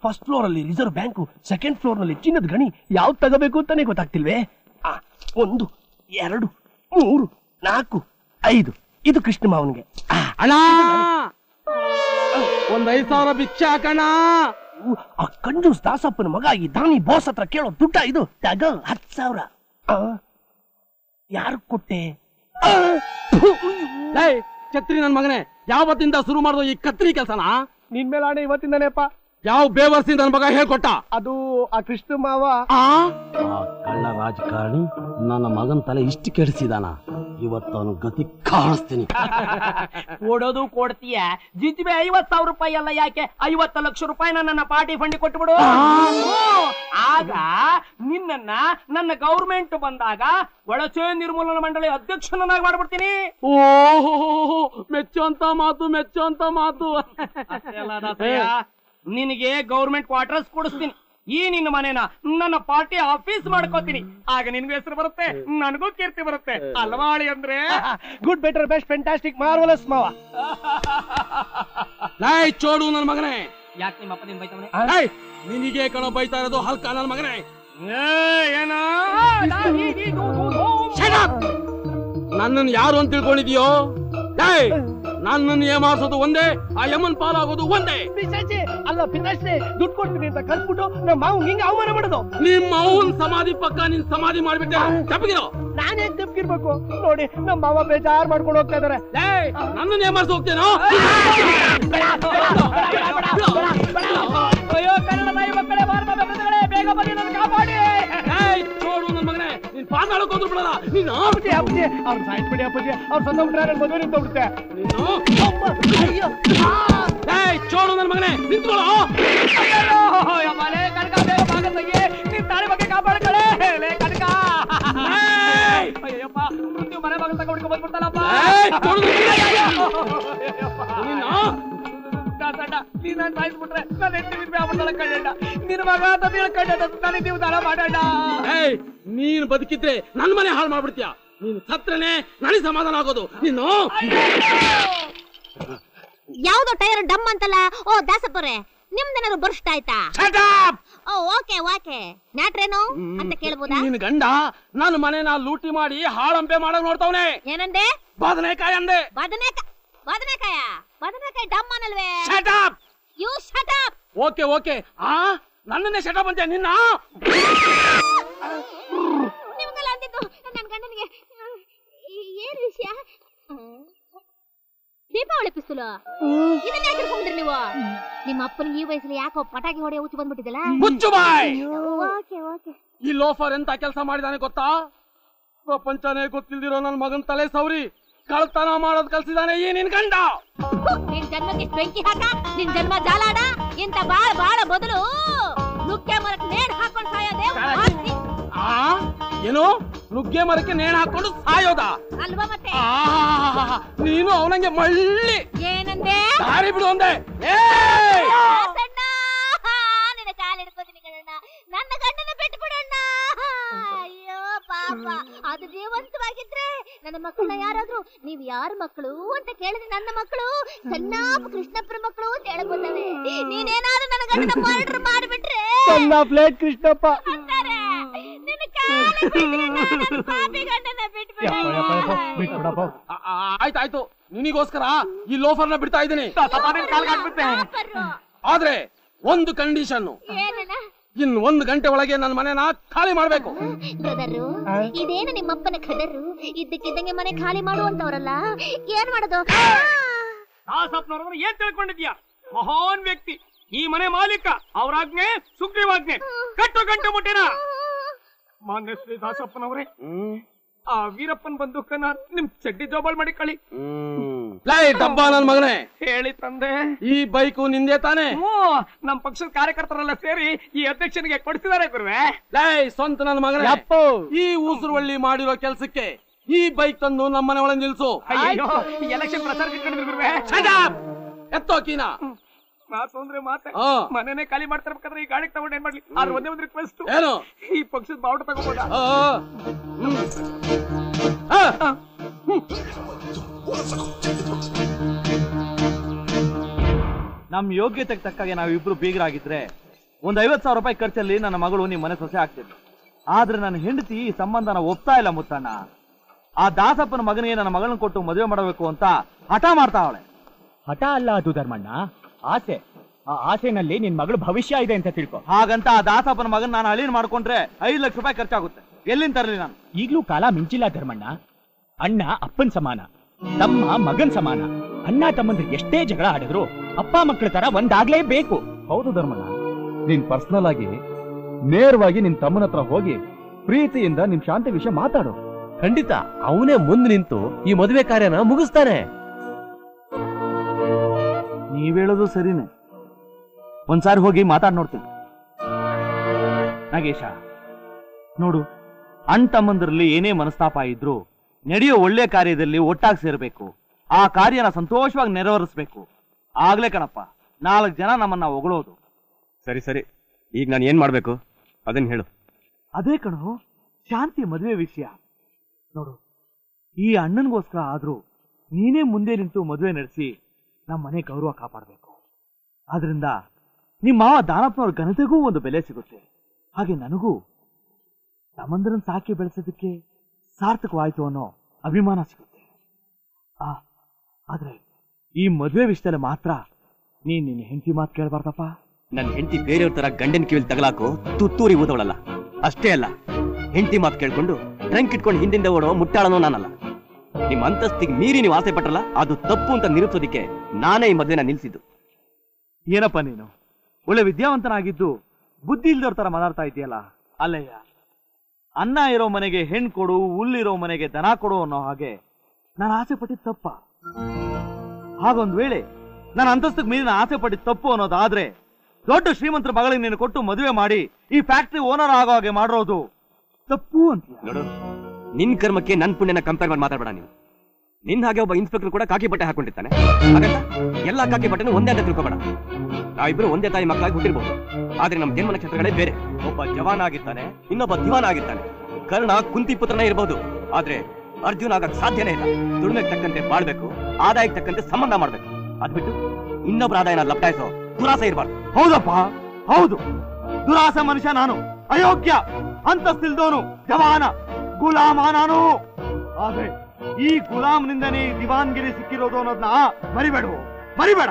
First floor ಅಲ್ಲಿ reserve bank, second floor ನಲ್ಲಿ ಚಿನ್ನದ ಗಣಿ. ಯಾವ್ದು ತಗೋಬೇಕು ಅಂತಾನೆ ಗೊತ್ತಾಗ್ತಿಲ್ವೇ? 1 2 3 4 5 ಇದು ಕೃಷ್ಣ ಮಾವನ್ಗೆ. ಅಣ್ಣ ಒಂದ್ 5,000 ಭಿಕ್ಷೆ ಹಾಕಣ. ಆ ಕಂಜೂಸ್ ದಾಸಪ್ಪನ ಮಗ ಈ ದಾನಿ ಬಾಸ್ ಹತ್ರ ಕೇಳೋ ದುಡ್ಡ ಇದು. ತಗ 10,000. ಯಾರು ಕೊಟ್ಟೆ? ಛತ್ರಿ ನನ್ ಮಗನೇ, ಯಾವತ್ತಿಂದ ಶುರು ಮಾಡ್ದೋ ಈ ಕತ್ರಿ ಕೆಲ್ಸನ? ನಿನ್ ಮೇಲೆ ಆಣೆ ಇವತ್ತಿಂದಾನೇಪ್ಪ. ಯಾವ ಬೇವರ್ಸಿ ನನ್ ಮಗ ಹೇಳ್ಕೊಟ್ಟ? ಅದು ಆ ಕೃಷ್ಣ ಮಾವ. ಆ ಕಳ್ಳ ರಾಜಕಾರಣಿ ನನ್ನ ಮಗನ್ ತಲೆ ಇಷ್ಟು ಕೆಡಿಸಿದಾನ. ಇವತ್ತು ಅವನು ಗತಿ ಕಾಣಿಸ್ತೀನಿ. ಕೊಡೋದು ಕೊಡ್ತೀಯ, ಜಿತಿಬೆ 50,000 ರೂಪಾಯಿ ಅಲ್ಲ, ಯಾಕೆ 50 ಲಕ್ಷ ರೂಪಾಯಿ ನನ್ನ ಪಾರ್ಟಿ ಫಂಡ್ ಕೊಟ್ಟುಬಿಡು. ಆಗ ನಿನ್ನ ನನ್ನ ಗೌರ್ಮೆಂಟ್ ಬಂದಾಗ ಒಳಚೆ ನಿರ್ಮೂಲನಾ ಮಂಡಳಿ ಅಧ್ಯಕ್ಷನಾಗಿ ಮಾಡ್ಬಿಡ್ತೀನಿ. ಓಹೋ, ಮೆಚ್ಚುವಂತ ಮಾತು. ನಿನಗೆ ಗೌರ್ಮೆಂಟ್ ಕ್ವಾರ್ಟರ್ಸ್ ಕೊಡಿಸ್ತೀನಿ. ಈ ನಿನ್ನ ಮನೇನ ನನ್ನ ಪಾರ್ಟಿ ಆಫೀಸ್ ಮಾಡ್ಕೋತೀನಿ. ಆಗ ನಿನ್ಗೂ ಹೆಸರು ಬರುತ್ತೆ, ನನಗೂ ಕೀರ್ತಿ ಬರುತ್ತೆ ಅಲ್ವಾಳಿ. ಅಂದ್ರೆ good, better, best, fantastic, marvellous ಮಾವ. ಚೋಡು ನನ್ ಮಗನೇ. ಯಾಕೆ ನಿಮ್ಮ ಅಪ್ಪ ನಿನ್ ಬೈತವನೆ? ನಿನಗೆ ಕಣೋ ಬೈತಾ ಇರೋದು ಹಲ್ಕ ನನ್ ಮಗನೇ. ನನ್ನನ್ನು ಯಾರು ಅಂತ ತಿಳ್ಕೊಂಡಿದ್ಯೋ? ನನ್ನನ್ನು ಏಮಾರಿಸೋದು ಒಂದೇ, ಆ ಯಮನ್ ಪಾಲಾಗೋದು ಒಂದೇ. ಅಲ್ಲ ಪಿತಾಶ್ರೀ, ದುಡ್ಡು ಕೊಡ್ತೀನಿ ಅಂತ ಕಲ್ಸ್ಬಿಟ್ಟು ನಮ್ಮ ಮಾವು ಹಿಂಗೆ ಅವಮಾನ ಮಾಡೋದು. ನಿಮ್ಮ ಅವನ್ ಸಮಾಧಿ ಪಕ್ಕ ನಿನ್ ಸಮಾಧಿ ಮಾಡ್ಬಿಟ್ಟೆ. ತಪ್ಪಿರೋ ನಾನೇ ತಪ್ಪಿರ್ಬೇಕು ನೋಡಿ. ನಮ್ಮ ಮಾವ ಬೇಜಾರ್ ಮಾಡ್ಕೊಂಡು ಹೋಗ್ತಾ ಇದಾರೆ. ನನ್ನನ್ನು ಏಮಾರಿಸ ಹೋಗ್ತೇನೋ? ಅಯ್ಯೋ ಕನ್ನಡ ತಾಯಿ ಮಕ್ಕಳೇ, ಭಾರತ ಬಂಧುಗಳೇ, ಬೇಗ ಬನ್ನಿ, ನನ್ನ ಕಾಪಾಡಿ. ನೋಡು ನನ್ ಮಗನೇ, ನೀನ್ ಪಾತಾಳಕ್ಕೆ ಹೋದ್ರು ಬಿಡಲ್ಲ ನೀನು. ಅಪ್ಪಜಿ ಅವ್ರು ಸಾಯಿಸ್ಬಿಡಿ ಅಪ್ಪಜಿ, ಅವ್ರು ಸತ್ತ ಬಿಟ್ರೆ ನನ್ನ ಮದುವೆ ನಿಂತೋಗ್ಬಿಡುತ್ತೆ. ಚೋಡು ನನ್ ಮಗನೇ, ನಿಂತ್ಕೊಳ್ಳೋ. ಮನೆ ಕನಕ, ಬೇಗ ಭಾಗ ತೆಗಿ, ನಿನ್ ತಾಳಿ ಬಗ್ಗೆ ಕಾಪಾಡ್ಕೊಳ್ಳೆ. ಕನಕ ಅಯ್ಯಪ್ಪ, ಮೃತ್ಯು ಮನೆ ಭಾಗ ತಗೊಂಡು ಬಂದ್ಬಿಡ್ತಾನಪ್ಪ. ನೀನ್ ಸಾಯಿಸ್ಬಿಟ್ರೆ ನನ್ನ ಹೆಂಡತಿ ವಿದ್ಯೆ ಆಗ್ಬಿಡ್ತಾಳ ಕಣ್ಣ. ನಿನ್ ಮಗ ಅಂತ ತಿಳ್ಕೊಂಡ ನನಗೆ ನೀವು ದಾನ ಮಾಡೋಣ. ನೀನ್ ಬದುಕಿದ್ರೆ ನನ್ ಮನೆ ಹಾಳು ಮಾಡ್ಬಿಡ್ತೀಯ. ನೀನ್ ಸತ್ರನೇ ನನಗೆ ಸಮಾಧಾನ ಆಗೋದು. ನೀನು ಯಾವ್ದೋ ಟೈರ್ ಡಮ್ ಅಂತಲ್ಲ. ಓ ದಾಸಪ್ಪರೇ, ನಿಮ್ದೇನಾದ್ರು ಬರ್ಸ್ಟ್ ಆಯ್ತಾ? ಓಕೆ ನಾಟ್ರೇನು ಅಂತ ಕೇಳ್ಬೋದಾ? ನಿನ್ ಗಂಡ ನನ್ನ ಮನೆನ ಲೂಟಿ ಮಾಡಿ ಹಾಳಂಪೆ ಮಾಡಕ್ ನೋಡ್ತಾವನೆ. ಏನಂದೆ? ಬದನೆಕಾಯಿ ಅಂದೆ. ಬದನೆಕಾಯಿ ಡಮ್ ಅನ್ನಲ್ವೇ? You shut up. ಓಕೆ ನನ್ನನ್ನೇ ಶಟಪ್ ಅಂತೆ ನಿನ್ನ. ನಿಮ್ಗೆಲ್ಲ ಅಂದಿದ್ದು ನನ್ನ ಗಂಡನಿಗೆ ಏನ್ ವಿಷಯ? ದೀಪಾವಳಿ ಪಿಸ್ತೂಲು ಇದನ್ನ ಯಾಕೆ ಹಿಡ್ಕೊಂಡ್ರಿ ನೀವು? ನಿಮ್ಮ ಅಪ್ಪನಿಗೆ ಈ ವಯಸ್ಸಲ್ಲಿ ಯಾಕೋ ಪಟಾಕಿ ಹೊಡೆಯ ಹುಚ್ಚು ಬಂದ್ಬಿಟ್ಟಿದಲ್ಲ? ಮುಚ್ಚು ಬಾಯ್. ಓಕೆ ಈ ಲೋಫರ್ ಎಂತ ಕೆಲಸ ಮಾಡಿದಾನೆ ಗೊತ್ತಾ? ಪ್ರಪಂಚನೇ ಗೊತ್ತಿಲ್ದಿರೋ ನನ್ನ ಮಗನ್ ತಲೆ ಸೌರಿ ಕಳ್ತನ ಮಾಡೋದ್ ಕಲ್ಸಿದಾನೆ ಈ ನಿನ್ ಗಂಡ. ನಿನ್ ಜನ್ಮಕ್ಕೆ ಬೆಂಕಿ ಹಾಕ, ನಿನ್ ಜನ್ಮ ಜಾಲಾಡ. ಇಂತ ಬಾಳ ಬದಲು ನುಗ್ಗೆ ಮರಕ್ಕೆ ನೇಣು ಹಾಕೊಂಡು ಸಾಯೋದೇ. ಏನು ನುಗ್ಗೆ ಮರಕ್ಕೆ ನೇಣು ಹಾಕೊಂಡು ಸಾಯೋದ ಅಲ್ವಾ? ಮತ್ತೆ ನೀನು ಅವನಂಗೆ ಮಳ್ಳಿ ಏನಂದೆ? ದಾರಿ ಬಿಡು ಅಂದೆ. ನಿನ್ನ ಕಾಲು ಹಿಡ್ಕೋತೀನಿ ಕಣಣ್ಣ, ನನ್ನ ಗಂಡನ ಬಿಟ್ಟು ಬಿಡಣ್ಣ. ಅಯ್ಯೋ ಪಾಪ, ಅದು ಜೀವಂತವಾಗಿದ್ರೆ ನನ್ನ ಮಕ್ಕಳನ್ನ ಯಾರಾದ್ರೂ ನೀವ್ ಯಾರ ಮಕ್ಕಳು ಅಂತ ಕೇಳಿದ್ರೆ ನನ್ನ ಮಕ್ಕಳು ಸಣ್ಣಪ್ಪ ಕೃಷ್ಣಪ್ಪರ ಮಕ್ಕಳು ಅಂತ ಹೇಳಬಹುದವೆ. ನೀನೇನಾದ್ರೂ ನನ್ನ ಗಂಡನ ಮರ್ಡರ್ ಮಾಡಿಬಿಟ್ರೆ ಸಣ್ಣ ಪ್ಲೇಟ್ ಕೃಷ್ಣಪ್ಪ ಅಂತಾರೆ. ನಿನ್ನ ಕಾಲು ಪಾಪಿ ಗಂಡನ ಬಿಟ್ಬಿಡಣ್ಣ. ಆಯ್ತಾಯ್ತು, ನಿನಗೋಸ್ಕರ ಈ ಲೋಫರ್ನ ಬಿಡ್ತಾ ಇದ್ದೀನಿ. ಆದ್ರೆ ಒಂದು ಕಂಡೀಷನ್, ಇನ್ನು 1 ಗಂಟೆ ಒಳಗೆ ನನ್ನ ಮನೆನ ಖಾಲಿ ಮಾಡ್ಬೇಕು. ಬ್ರದರು, ಇದೇನು ನಿಮ್ಮಪ್ಪನ ಖದರು? ಇದ್ದಕ್ಕಿದ್ದಂಗೆ ಮನೆ ಖಾಲಿ ಮಾಡುವಂತವ್ರಲ್ಲ, ಏನ್ ಮಾಡೋದು? ದಾಸಪ್ಪನವ್ರವ್ರು ಏನ್ ತಿಳ್ಕೊಂಡಿದ್ಯಾ? ಮಹಾನ್ ವ್ಯಕ್ತಿ, ಈ ಮನೆ ಮಾಲೀಕ, ಅವ್ರಾಜ್ಞೆ ಸುಗ್ರೀವಾಜ್ಞೆ. ಕಟ್ಟು ಗಂಟು ಮುಟ್ಟಿನ ಮಾನ್ಯ ಶ್ರೀ ದಾಸಪ್ಪನವ್ರೆ, ಆ ವೀರಪ್ಪನ್ ಬಂದೂಕನ್ನ ನಿಮ್ ಚಡ್ಡಿ ಜೋಬಾಳ್ ಮಾಡಿ ಕಳಿ. ಡಬ್ಬ ನನ್ ಮಗನೇ, ಹೇಳಿ ತಂದೆ. ಈ ಬೈಕು ನಿಂದೆ ತಾನೆ? ನಮ್ ಪಕ್ಷದ ಕಾರ್ಯಕರ್ತರೆಲ್ಲ ಸೇರಿ ಈ ಅಧ್ಯಕ್ಷನಿಗೆ ಕೊಡ್ತಿದ್ದಾರೆ ಗುರುವೆ. ಸ್ವಂತ ನನ್ನ ಮಗನೇ, ಈ ಊಸುರುವಳ್ಳಿ ಮಾಡಿರೋ ಕೆಲ್ಸಕ್ಕೆ ಈ ಬೈಕ್ ತಂದು ನಮ್ಮನೆ ಒಳಗೆ ನಿಲ್ಸು. ಎಲೆಕ್ಷನ್ ಪ್ರಚಾರ ಇಟ್ಕೊಂಡಿದ್ರು ಗುರುವೆ. ಎತ್ತೋಕಿನ ಮಾತು ಅಂದ್ರೆ ಮಾತೆ. ಮನೆನೇ ಖಾಲಿ ಮಾಡ್ತಿರ್ಬೇಕಾದ್ರೆ ಈ ಗಾಡಿ ತಗೊಂಡು ಏನ್ ಮಾಡ್ಲಿ? ಆದ್ರೆ ಒಂದೇ ಒಂದು ರಿಕ್ವೆಸ್ಟ್, ಏನು? ಈ ಪಕ್ಷದ ಬಾವುಟ ತಗೋಬೋದಾ? ನಮ್ ಯೋಗ್ಯತೆಗೆ ತಕ್ಕಾಗೆ ನಾವಿಬ್ರು ಬೀಗರಾಗಿದ್ರೆ ಒಂದ್ 50,000 ರೂಪಾಯಿ ಖರ್ಚಲ್ಲಿ ನನ್ನ ಮಗಳು ನಿಮ್ ಮನೆ ಸೊಸೆ ಆಗ್ತಿದ್ಲು. ಆದ್ರೆ ನನ್ನ ಹೆಂಡತಿ ಈ ಸಂಬಂಧನ ಒಪ್ತಾ ಇಲ್ಲ ಮುತ್ತಣ್ಣ. ಆ ದಾಸಪ್ಪನ ಮಗನಿಗೆ ನನ್ನ ಮಗಳನ್ನ ಕೊಟ್ಟು ಮದುವೆ ಮಾಡಬೇಕು ಅಂತ ಹಠ ಮಾಡ್ತಾವಳೆ. ಹಠ ಅಲ್ಲ ಅದು ಧರ್ಮಣ್ಣ, ಆಸೆ. ಆ ಆಸೆನಲ್ಲಿ ನಿನ್ ಮಗಳು ಭವಿಷ್ಯ ಇದೆ ಅಂತ ತಿಳ್ಕೊ. ಹಾಗಂತ ಆ ದಾಸಪ್ಪನ ಮಗನ್ ನಾನು ಹಳೀನ್ ಮಾಡ್ಕೊಂಡ್ರೆ 5 ಲಕ್ಷ ರೂಪಾಯಿ ಖರ್ಚಾಗುತ್ತೆ. ಎಲ್ಲಿಂದ ತರಲಿ ನಾನು? ಈಗ್ಲೂ ಕಾಲ ಮಿಂಚಿಲ್ಲ ಧರ್ಮಣ್ಣ. ಅಣ್ಣ ಅಪ್ಪನ್ ಸಮಾನ, ತಮ್ಮ ಮಗನ್ ಸಮಾನ. ಅಣ್ಣ ತಮ್ಮಂದ್ರೆ ಎಷ್ಟೇ ಜಗಳ ಆಡಿದ್ರು ಅಪ್ಪ ಮಕ್ಕಳ ತರ ಒಂದಾಗ್ಲೇಬೇಕು. ಹೌದು ಧರ್ಮಣ್ಣ, ನೀನ್ ಪರ್ಸನಲ್ ಆಗಿ ನೇರವಾಗಿ ನಿನ್ ತಮ್ಮನ ಹತ್ರ ಹೋಗಿ ಪ್ರೀತಿಯಿಂದ ನಿಮ್ ಶಾಂತಿ ವಿಷಯ ಮಾತಾಡು. ಖಂಡಿತ ಅವನೇ ಮುಂದೆ ನಿಂತು ಈ ಮದುವೆ ಕಾರ್ಯನ ಮುಗಿಸ್ತಾನೆ. ನೀವ್ ಹೇಳೋದು ಸರಿನೇ. ಒಂದ್ಸಾರಿ ಹೋಗಿ ಮಾತಾಡ್ ನೋಡ್ತೀನಿ. ನಾಗೇಶ ನೋಡು, ಅಣ್ಣ ತಮ್ಮಂದ್ರಲ್ಲಿ ಏನೇ ಮನಸ್ತಾಪ ಇದ್ರು ನಡೆಯೋ ಒಳ್ಳೆ ಕಾರ್ಯದಲ್ಲಿ ಒಟ್ಟಾಗಿ ಸೇರ್ಬೇಕು. ಆ ಕಾರ್ಯನ ಸಂತೋಷವಾಗಿ ನೆರವೇರಿಸ್ಬೇಕು. ಆಗ್ಲೇ ಕಣಪ್ಪ 4 ಜನ ನಮ್ಮನ್ನ ಹೊಗಳೋದು. ಸರಿ ಸರಿ, ಈಗ ನಾನು ಏನ್ ಮಾಡ್ಬೇಕು ಅದನ್ನ ಹೇಳು. ಅದೇ ಕಣೋ ಶಾಂತಿ ಮದುವೆ ವಿಷಯ. ನೋಡು, ಈ ಅಣ್ಣನ್ಗೋಸ್ಕರ ಆದ್ರೂ ನೀನೇ ಮುಂದೆ ನಿಂತು ಮದುವೆ ನಡೆಸಿ ನಮ್ಮ ಮನೆ ಗೌರವ ಕಾಪಾಡಬೇಕು. ಆದ್ರಿಂದ ನಿಮ್ಮ ಮಾವ ದಾನಪ್ಪನವ್ರ ಘನತೆಗೂ ಒಂದು ಬೆಲೆ ಸಿಗುತ್ತೆ. ಹಾಗೆ ನನಗೂ ತಮ್ಮಂದ್ರನ್ ಸಾಕಿ ಬೆಳೆಸೋದಕ್ಕೆ ಸಾರ್ಥಕವಾಯ್ತು ಅನ್ನೋ ಅಭಿಮಾನ ಸಿಗುತ್ತೆ. ಆದ್ರೆ ಈ ಮದುವೆ ವಿಷಯದಲ್ಲಿ ಮಾತ್ರ ನಿನ್ನ ಹೆಂಡತಿ ಮಾತು ಕೇಳಬಾರ್ದಪ್ಪ. ನನ್ನ ಹೆಂಡತಿ ಬೇರೆಯವ್ರ ತರ ಗಂಡನ ಕಿವಿಲ್ ತಗಲಾಕು ತುತ್ತೂರಿ ಊದವಳಲ್ಲ. ಅಷ್ಟೇ ಅಲ್ಲ, ಹೆಂಡತಿ ಮಾತು ಕೇಳ್ಕೊಂಡು ಟ್ರಂಕ್ ಇಟ್ಕೊಂಡು ಹಿಂದಿಂದ ಓಡೋ ಮುಟ್ಟಾಳನೋ ನಾನಲ್ಲ. ನಿಮ್ಮ ಅಂತಸ್ತಿಗೆ ಮೀರಿ ನೀವು ಆಸೆ ಪಟ್ಟಲ್ಲ, ಅದು ತಪ್ಪು ಅಂತ ನಿರೂಪಿಸೋದಿಕ್ಕೆ ನಾನೇ ಈ ಮದುವೆನ ನಿಲ್ಸಿದ್ದು. ಏನಪ್ಪ ನೀನು ಒಳ್ಳೆ ವಿದ್ಯಾವಂತನಾಗಿದ್ದು ಬುದ್ಧಿ ಇಲ್ದವ್ರ ತರ ಮಾತಾಡ್ತಾ ಇದೆಯಲ್ಲ. ಅಲ್ಲಯ್ಯ, ಅನ್ನ ಇರೋ ಮನೆಗೆ ಹೆಣ್ ಕೊಡು, ಹುಲ್ಲಿರೋ ಮನೆಗೆ ದನ ಕೊಡು ಅನ್ನೋ ಹಾಗೆ ನಾನು ಆಸೆ ಪಟ್ಟಿದ್ ತಪ್ಪ? ಹಾಗೊಂದ್ ವೇಳೆ ನಾನು ಅಂತಸ್ತಕ್ಕೆ ಮೀರಿನ ಆಸೆ ಪಟ್ಟಿದ್ ತಪ್ಪು ಅನ್ನೋದಾದ್ರೆ ದೊಡ್ಡ ಶ್ರೀಮಂತರ ಮಗಳಿಗೆ ನೀನು ಕೊಟ್ಟು ಮದುವೆ ಮಾಡಿ ಈ ಫ್ಯಾಕ್ಟ್ರಿ ಓನರ್ ಆಗೋ ಹಾಗೆ ಮಾಡಿರೋದು ತಪ್ಪು ಅಂತ. ನೋಡು, ನಿನ್ ಕರ್ಮಕ್ಕೆ ನನ್ ಪುಣ್ಯನ ಕಂಪೇರ್ ಮಾಡಿ ಮಾತಾಡಬೇಡ ನೀನು. ನಿನ್ ಹಾಗೆ ಒಬ್ಬ ಇನ್ಸ್ಪೆಕ್ಟರ್ ಕೂಡ ಕಾಕಿ ಬಟ್ಟೆ ಹಾಕೊಂಡಿರ್ತಾನೆ. ಹಾಗಂತ ಎಲ್ಲಾ ಕಾಕಿ ಬಟ್ಟೆನೂ ಒಂದೇ ಅಂತ ತಿಳ್ಕೊಬೇಡ. ನಾವಿಬ್ರು ಒಂದೇ ತಾಯಿ ಮಕ್ಕಳಾಗಿ ಹುಟ್ಟಿರ್ಬೋದು, ಆದ್ರೆ ನಮ್ ಜನ್ಮ ನಕ್ಷತ್ರಗಳೇ ಬೇರೆ. ಒಬ್ಬ ಜವಾನ ಆಗಿರ್ತಾನೆ, ಇನ್ನೊಬ್ಬ ದಿವಾನ ಆಗಿರ್ತಾನೆ. ಕರ್ಣ ಕುಂತಿ ಪುತ್ರನೇ ಇರಬಹುದು, ಆದ್ರೆ ಅರ್ಜುನ ಆಗಕ್ ಸಾಧ್ಯನೇ ಇಲ್ಲ. ದುಡಿಮೆಗೆ ತಕ್ಕಂತೆ ಬಾಳ್ಬೇಕು, ಆದಾಯಕ್ಕೆ ತಕ್ಕಂತೆ ಸಂಬಂಧ ಮಾಡ್ಬೇಕು. ಅದ್ಬಿಟ್ಟು ಇನ್ನೊಬ್ಬರ ಆದಾಯನ ಲಪ್ಟಾಯಿಸೋ ದುರಾಸೆ ಇರಬಾರ್ದು. ಹೌದಪ್ಪ, ಹೌದು. ದುರಾಸೆ ಮನುಷ್ಯ ನಾನು, ಅಯೋಗ್ಯ, ಅಂತಸ್ತಿಲ್ದವನು, ಜವಾನ, ಗುಲಾಮ ನಾನು. ಆದ್ರೆ ಈ ಗುಲಾಮ್ನಿಂದನೇ ದಿವಾನ್ಗಿರಿ ಸಿಕ್ಕಿರೋದು ಅನ್ನೋದನ್ನ ಮರಿಬೇಡ.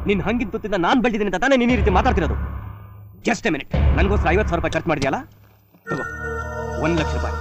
ನಿನ್ ಹಂಗಿನ ತುತ್ತಿಂದ ನಾನ್ ಬೆಳೆದಿದ್ದೀನಿ ಅಂತ ತಾನೇ ನೀನ್ ಈ ರೀತಿ ಮಾತಾಡ್ತಿರೋದು. ಜಸ್ಟ್ ಎ ಮಿನಿಟ್, ನನ್ಗೋಸ್ಕರ 50,000 ರೂಪಾಯಿ ಖರ್ಚು ಮಾಡಿದ್ಯಲ್ಲ, ತಗೋ 1 ಲಕ್ಷ ರೂಪಾಯಿ.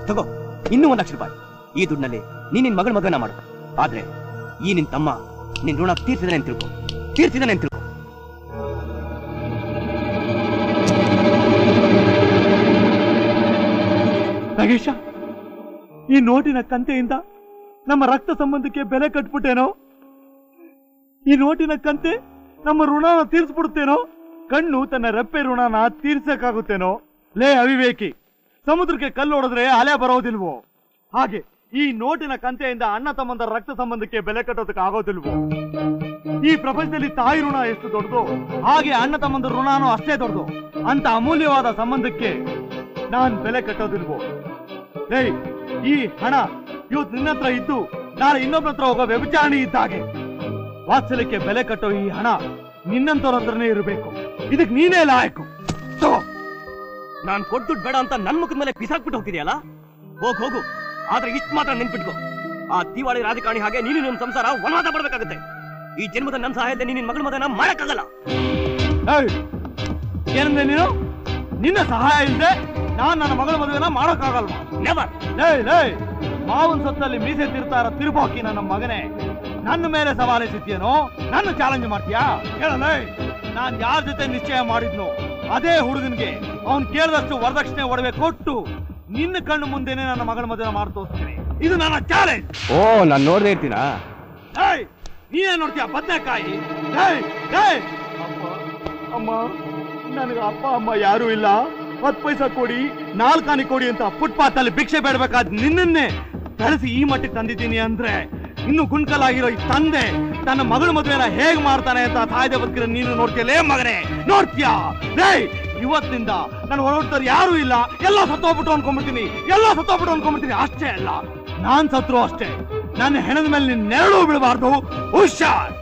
ತಗೋ ಇನ್ನೂ 1 ಲಕ್ಷ ರೂಪಾಯಿ. ಈ ದುಡ್ಡಿನಲ್ಲಿ ನೀನ್ ನಿನ್ ಮಗಳ ಮಗನ ಮಾಡು. ಆದ್ರೆ ಈ ನಿನ್ ತಮ್ಮ ನಿನ್ ಋಣ ತೀರ್ಸಿದಾನೆ ಅಂತ ತಿಳ್ಕೊ. ನಾಗೇಶ, ಈ ನೋಟಿನ ಕಂತೆಯಿಂದ ನಮ್ಮ ರಕ್ತ ಸಂಬಂಧಕ್ಕೆ ಬೆಲೆ ಕಟ್ಬಿಟ್ಟೇನೋ? ಈ ನೋಟಿನ ಕಂತೆ ನಮ್ಮ ಋಣನ ತೀರ್ಸ್ಬಿಡುತ್ತೇನೋ? ಕಣ್ಣು ತನ್ನ ರೆಪ್ಪೆ ಋಣನ ತೀರ್ಸಕ್ಕಾಗುತ್ತೇನೋ? ಲೇ ಅವಿವೇಕಿ, ಸಮುದ್ರಕ್ಕೆ ಕಲ್ಲು ಹೊಡೆದ್ರೆ ಅಲೆ ಬರೋದಿಲ್ವೋ? ಹಾಗೆ ಈ ನೋಟಿನ ಕಂತೆಯಿಂದ ಅಣ್ಣ ತಮ್ಮಂದರ ರಕ್ತ ಸಂಬಂಧಕ್ಕೆ ಬೆಲೆ ಕಟ್ಟೋದಕ್ಕೆ ಆಗೋದಿಲ್ವೋ? ಈ ಪ್ರಪಂಚದಲ್ಲಿ ತಾಯಿ ಋಣ ಎಷ್ಟು ದೊಡ್ಡದು, ಹಾಗೆ ಅಣ್ಣ ತಮ್ಮಂದರ ಋಣನೂ ಅಷ್ಟೇ ದೊಡ್ಡದು. ಅಂತ ಅಮೂಲ್ಯವಾದ ಸಂಬಂಧಕ್ಕೆ ನಾನ್ ಬೆಲೆ ಕಟ್ಟೋದಿಲ್ವೋ? ಏಯ್, ಈ ಹಣ ಇವತ್ತು ನಿನ್ನ ಹತ್ರ ಇದ್ದು ನಾಳೆ ಇನ್ನೊಬ್ಬರ ಹತ್ರ ಹೋಗೋ ವ್ಯಭಿಚಾರಣಿ ಇದ್ದಾಗೆ. ವಾತ್ಸಲ್ಯಕ್ಕೆ ಬೆಲೆ ಕಟ್ಟೋ ಈ ಹಣ ನಿನ್ನಂತವ್ರ ಹತ್ರನೇ ಇರಬೇಕು. ಇದಕ್ ನೀನೇ ಲಾಯಕು. ನಾನ್ ಕೊಟ್ಟು ಬೇಡ ಅಂತ ನನ್ ಮುಖದ ಮೇಲೆ ಬಿಸಾಕ್ಬಿಟ್ಟು ಹೋಗ್ತಿದ್ಯಲ್ಲ, ಹೋಗು. ಆದ್ರೆ ಇಷ್ಟು ಮಾತ್ರ ನೆನ್ಪಿಟ್ಕೋ, ಆ ದಿವಾಳಿ ರಾಜಕಾರಣಿ ಹಾಗೆ ನೀನು ನಿನ್ನ ಸಂಸಾರ ವನವಾದ ಪಡ್ಬೇಕಾಗುತ್ತೆ. ಈ ಜನ್ಮದ ನನ್ನ ಸಹಾಯದಿಂದ ನೀನ್ ಮಗಳ ಮದನ ಮಾಡಕ್ಕಾಗಲ್ಲ. ಏನಂದ್ರೆ ನೀನು? ನಿನ್ನ ಸಹಾಯ ಇಲ್ಲದೆ ನಾನ್ ನನ್ನ ಮಗಳ ಮದುವೆನ ಮಾಡಕ್ಕಾಗಲ್ವಾ? ನೆವರ್. ಮಾವನ್ ಸೊತ್ತಲ್ಲಿ ಮೀಸೆ ತಿರ್ತಾರ ತಿರುಪಾಕಿ ನನ್ನ ಮಗನೇ, ನನ್ನ ಮೇಲೆ ಸವಾಲೆಸಿದ್ಯೇನೋ? ನನ್ನ ಚಾಲೆಂಜ್ ಮಾಡ್ತೀಯಾ? ಹೇಳಲೇ, ನಾನ್ ಯಾರ ಜೊತೆ ನಿಶ್ಚಯ ಮಾಡಿದ್ನೋ ಅದೇ ಹುಡುಗನ್ಗೆ ಅವನ್ ಕೇಳಿದಷ್ಟು ವರದಕ್ಷಿಣೆ ಒಡವೆ ಕೊಟ್ಟು ನಿನ್ನ ಕಣ್ಣು ಮುಂದೆನೆ ನನ್ನ ಮಗಳ ಮದುವೆ ಮಾಡಿ ತೋರಿಸ್ತೀನಿ. ಇದು ನನ್ನ ಚಾಲೆಂಜ್. ಓ, ನಾನ್ ನೋಡ್ದೇ ಇರ್ತೀನಾ? ನೀನೇ ನೋಡ್ತೀಯ ಬದನೆಕಾಯಿ? ಅಮ್ಮ, ನನಗೆ ಅಪ್ಪ ಅಮ್ಮ ಯಾರು ಇಲ್ಲ. 10 ಪೈಸಾ ಕೊಡಿ, 4 ಆನೆ ಕೊಡಿ ಅಂತ ಫುಟ್ಪಾತ್ ಅಲ್ಲಿ ಭಿಕ್ಷೆ ಬೇಡಬೇಕಾದ್ ನಿನ್ನನ್ನೇ ಬೆಳೆಸಿ ಈ ಮಟ್ಟಿಗೆ ತಂದಿದ್ದೀನಿ ಅಂದ್ರೆ ಇನ್ನು ಗುಂಡ್ಕಲಾಗಿರೋ ಈ ತಂದೆ ತನ್ನ ಮಗಳ ಮದುವೆನ ಹೇಗ್ ಮಾಡ್ತಾನೆ ಅಂತ ಸಾಯ್ದೆ ಬದುಕಿರೋ ನೀನು ನೋಡ್ತೀಯಲೇ ಮಗನೇ, ನೋಡ್ತೀಯಾ? ಇವತ್ತಿಂದ ನನ್ನ ಹೊರಡ್ತಾರೆ ಯಾರು ಇಲ್ಲ, ಎಲ್ಲ ಸತ್ತೋಗ್ಬಿಟ್ಟು ಅನ್ಕೊಂಡ್ಬಿಡ್ತೀನಿ. ಅಷ್ಟೇ ಅಲ್ಲ, ನಾನ್ ಸತ್ರು ಅಷ್ಟೇ, ನನ್ನ ಹೆಣದ ಮೇಲೆ ನಿನ್ನ ನೆರಳು ಬೀಳಬಾರ್ದು. ಹುಷಾರ್.